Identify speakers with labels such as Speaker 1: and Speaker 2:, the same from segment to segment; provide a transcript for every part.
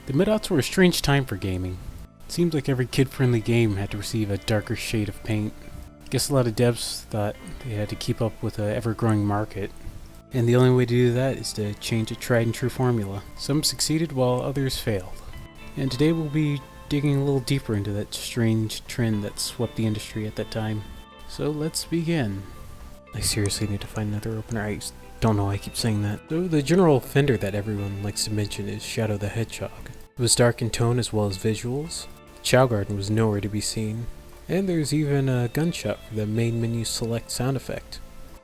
Speaker 1: The mid-aughts were a strange time for gaming. It seemed like every kid-friendly game had to receive a darker shade of paint. I guess a lot of devs thought they had to keep up with an ever-growing market, and the only way to do that is to change a tried-and-true formula. Some succeeded while others failed. And today we'll be digging a little deeper into that strange trend that swept the industry at that time. So let's begin. I seriously need to find another opener. I don't know why I keep saying that. So the general offender that everyone likes to mention is Shadow the Hedgehog. It was dark in tone as well as visuals. The Chow Garden was nowhere to be seen. And there's even a gunshot for the main menu select sound effect,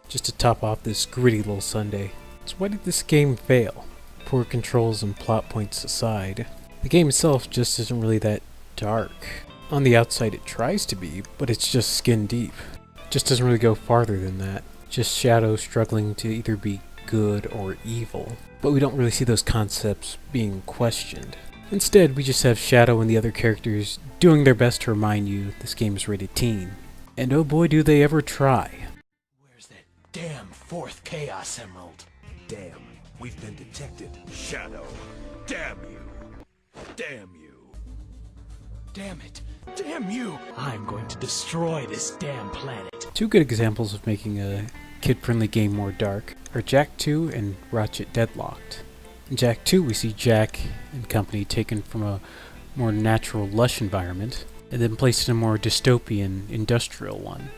Speaker 1: just to top off this gritty little Sunday. So why did this game fail? Poor controls and plot points aside, the game itself just isn't really that dark. On the outside it tries to be, but it's just skin deep. It just doesn't really go farther than that. Just Shadow struggling to either be good or evil. But we don't really see those concepts being questioned. Instead, we just have Shadow and the other characters doing their best to remind you this game is rated teen. And oh boy do they ever try.
Speaker 2: Where's that damn fourth Chaos Emerald?
Speaker 3: Damn, we've been detected. Shadow, damn you. Damn you.
Speaker 2: Damn it. Damn you. I'm going to destroy this damn planet.
Speaker 1: Two good examples of making a kid-friendly game more dark are Jak 2 and Ratchet Deadlocked. In Jak 2 we see Jak and company taken from a more natural, lush environment and then placed in a more dystopian, industrial one.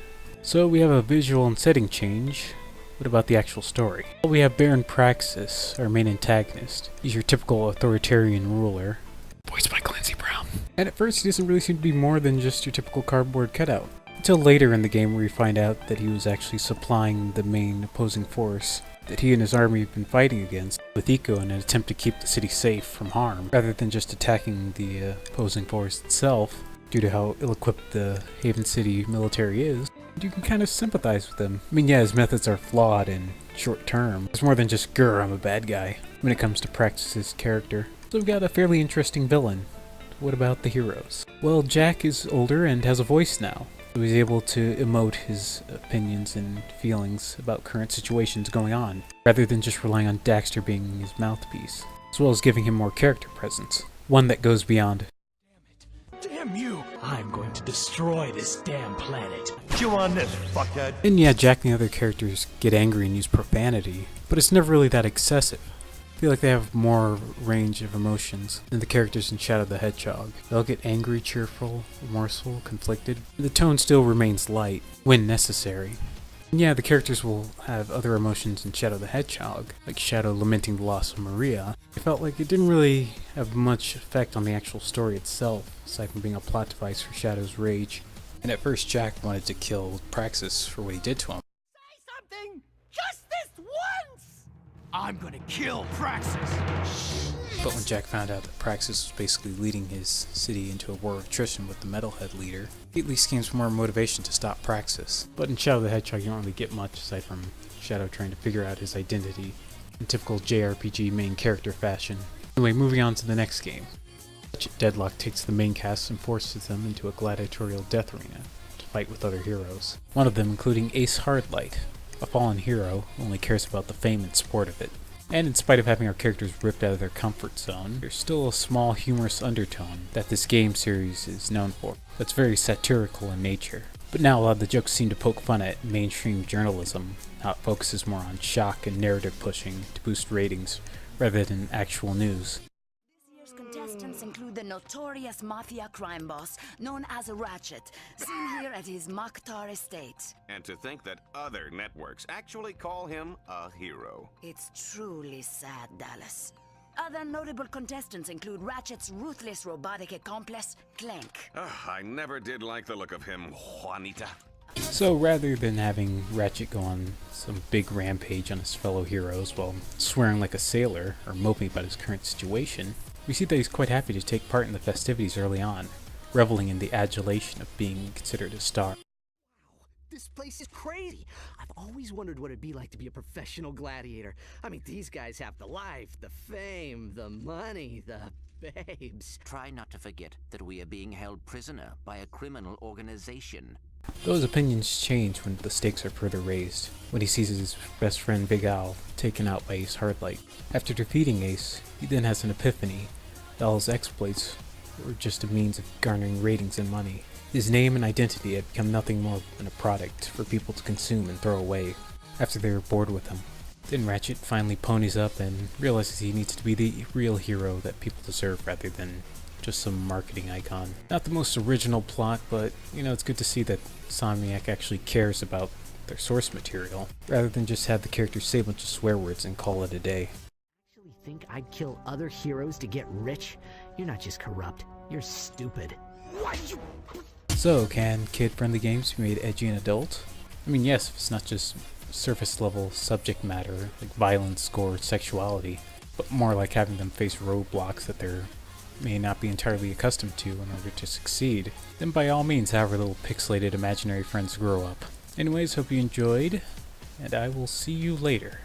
Speaker 1: So we have a visual and setting change. What about the actual story? Well, we have Baron Praxis, our main antagonist. He's your typical authoritarian ruler, voiced by Clancy Brown. And at first he doesn't really seem to be more than just your typical cardboard cutout. Until later in the game where we find out that he was actually supplying the main opposing force that he and his army have been fighting against with Eco in an attempt to keep the city safe from harm, rather than just attacking the opposing force itself, due to how ill-equipped the Haven City military is. You can kind of sympathize with him. I mean, yeah, his methods are flawed and short-term. It's more than just, grr, I'm a bad guy, when it comes to Praxis' character. So we've got a fairly interesting villain. What about the heroes? Well, Jak is older and has a voice now, so he's able to emote his opinions and feelings about current situations going on, rather than just relying on Daxter being his mouthpiece, as well as giving him more character presence, one that goes beyond,
Speaker 2: Damn you. I'm going to destroy this damn planet.
Speaker 3: Chew on this, fuckhead.
Speaker 1: and yeah, Jak and the other characters get angry and use profanity, but it's never really that excessive. I feel like they have more range of emotions than the characters in Shadow the Hedgehog. They'll get angry, cheerful, remorseful, conflicted. The tone still remains light, when necessary. And yeah, the characters will have other emotions in Shadow the Hedgehog, like Shadow lamenting the loss of Maria. I felt like it didn't really have much effect on the actual story itself, aside from being a plot device for Shadow's rage. And at first Jak wanted to kill Praxis for what he did to him.
Speaker 4: Say something! Just this once!
Speaker 2: I'm gonna kill Praxis.
Speaker 1: But when Jak found out that Praxis was basically leading his city into a war of attrition with the Metalhead leader, he at least gained some more motivation to stop Praxis. But in Shadow the Hedgehog you don't really get much aside from Shadow trying to figure out his identity in typical JRPG main character fashion. Anyway, moving on to the next game. Deadlock takes the main cast and forces them into a gladiatorial death arena to fight with other heroes. One of them including Ace Hardlight, a fallen hero who only cares about the fame and sport of it. And in spite of having our characters ripped out of their comfort zone, there's still a small humorous undertone that this game series is known for, that's very satirical in nature. But now a lot of the jokes seem to poke fun at mainstream journalism, how it focuses more on shock and narrative pushing to boost ratings, rather than actual news.
Speaker 5: This year's contestants include the notorious mafia crime boss known as Ratchet, seen here at his Makhtar estate.
Speaker 6: And to think that other networks actually call him a hero.
Speaker 5: It's truly sad, Dallas. Other notable contestants include Ratchet's ruthless robotic accomplice, Clank.
Speaker 6: Ugh, I never did like the look of him, Juanita.
Speaker 1: So rather than having Ratchet go on some big rampage on his fellow heroes while swearing like a sailor or moping about his current situation, we see that he's quite happy to take part in the festivities early on, reveling in the adulation of being considered a star.
Speaker 4: This place is crazy. I've always wondered what it'd be like to be a professional gladiator. I mean, these guys have the life, the fame, the money, the babes.
Speaker 7: Try not to forget that we are being held prisoner by a criminal organization.
Speaker 1: Those opinions change when the stakes are further raised, when he sees his best friend Big Al taken out by Ace Hardlight. After defeating Ace, he then has an epiphany All his exploits were just a means of garnering ratings and money. His name and identity had become nothing more than a product for people to consume and throw away after they were bored with him. Then Ratchet finally ponies up and realizes he needs to be the real hero that people deserve rather than just some marketing icon. Not the most original plot, but it's good to see that Insomniac actually cares about their source material, rather than just have the characters say a bunch of swear words and call it a day.
Speaker 4: Actually think I'd kill other heroes to get rich? You're not just corrupt, you're stupid. Why you...
Speaker 1: So, can kid-friendly games be made edgy and adult? I mean, yes, if it's not just surface-level subject matter, like violence, gore, sexuality, but more like having them face roadblocks that they're may not be entirely accustomed to in order to succeed, then by all means have our little pixelated imaginary friends grow up. Anyways, hope you enjoyed, and I will see you later.